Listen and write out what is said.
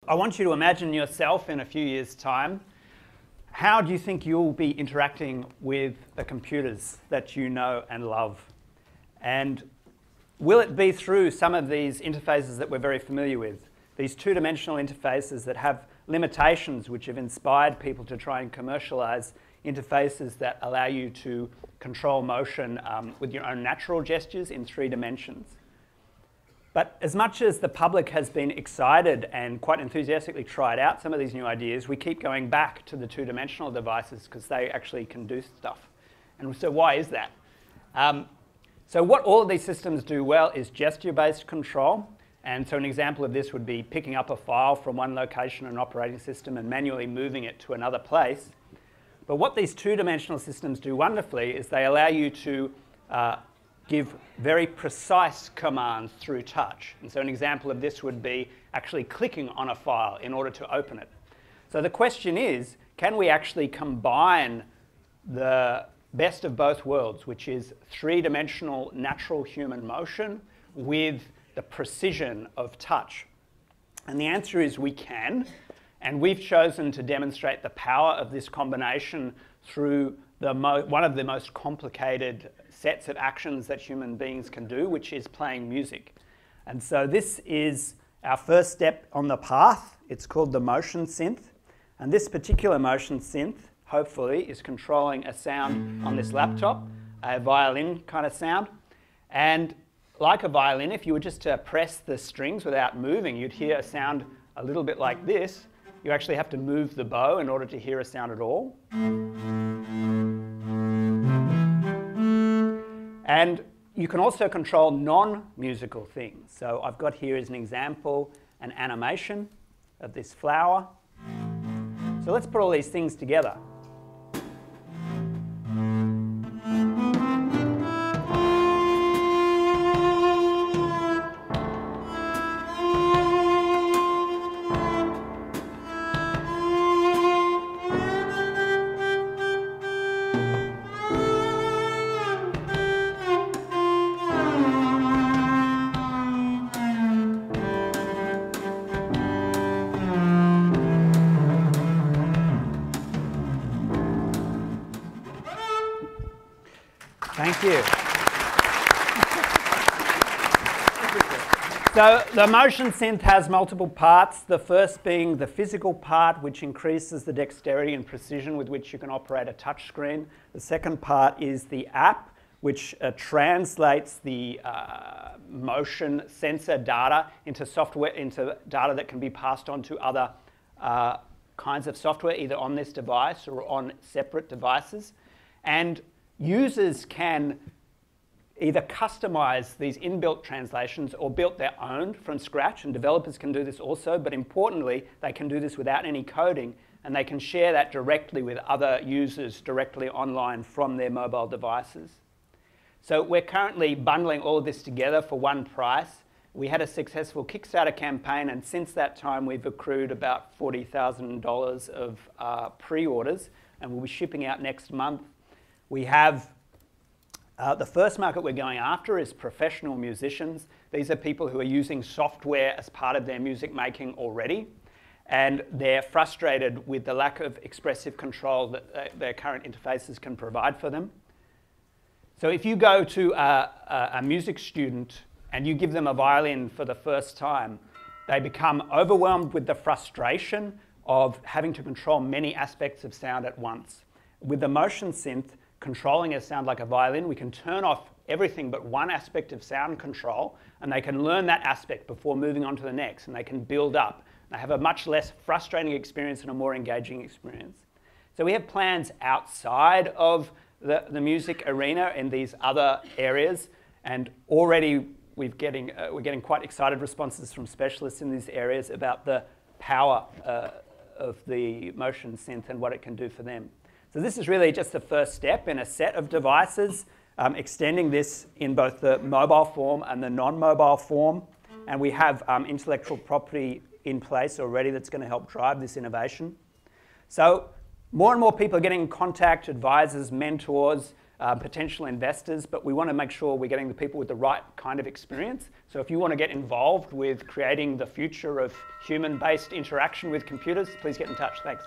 I want you to imagine yourself in a few years' time. How do you think you'll be interacting with the computers that you know and love? And will it be through some of these interfaces that we're very familiar with? These two-dimensional interfaces that have limitations which have inspired people to try and commercialize interfaces that allow you to control motion with your own natural gestures in 3 dimensions. But as much as the public has been excited and quite enthusiastically tried out some of these new ideas, we keep going back to the two-dimensional devices because they actually can do stuff. And so why is that? So what all of these systems do well is gesture-based control. And so an example of this would be picking up a file from one location in an operating system and manually moving it to another place. But what these two-dimensional systems do wonderfully is they allow you to give very precise commands through touch. And so an example of this would be actually clicking on a file in order to open it. So the question is, can we actually combine the best of both worlds, which is 3-dimensional natural human motion with the precision of touch? And the answer is we can. And we've chosen to demonstrate the power of this combination through one of the most complicated sets of actions that human beings can do, which is playing music. And so this is our first step on the path. It's called the motion synth. And this particular motion synth, hopefully, is controlling a sound on this laptop, a violin kind of sound. And like a violin, if you were just to press the strings without moving, you'd hear a sound a little bit like this. You actually have to move the bow in order to hear a sound at all. And you can also control non-musical things. So I've got here as an example an animation of this flower. So let's put all these things together. Thank you. So the motion synth has multiple parts, the first being the physical part, which increases the dexterity and precision with which you can operate a touch screen. The second part is the app, which translates the motion sensor data into software, into data that can be passed on to other kinds of software, either on this device or on separate devices. And users can either customize these inbuilt translations or build their own from scratch, and developers can do this also, but importantly, they can do this without any coding, and they can share that directly with other users directly online from their mobile devices. So we're currently bundling all of this together for one price. We had a successful Kickstarter campaign, and since that time we've accrued about $40,000 of pre-orders, and we'll be shipping out next month. We have the first market we're going after is professional musicians. These are people who are using software as part of their music making already, and they're frustrated with the lack of expressive control that their current interfaces can provide for them. So if you go to a music student and you give them a violin for the first time, they become overwhelmed with the frustration of having to control many aspects of sound at once. With the motion synth, controlling a sound like a violin, we can turn off everything but one aspect of sound control, and they can learn that aspect before moving on to the next, and they can build up. They have a much less frustrating experience and a more engaging experience. So we have plans outside of the music arena in these other areas, and already we're getting quite excited responses from specialists in these areas about the power of the motion synth and what it can do for them. So this is really just the first step in a set of devices, extending this in both the mobile form and the non-mobile form. And we have intellectual property in place already that's going to help drive this innovation. So more and more people are getting in contact, advisors, mentors, potential investors, but we want to make sure we're getting the people with the right kind of experience. So if you want to get involved with creating the future of human-based interaction with computers, please get in touch. Thanks.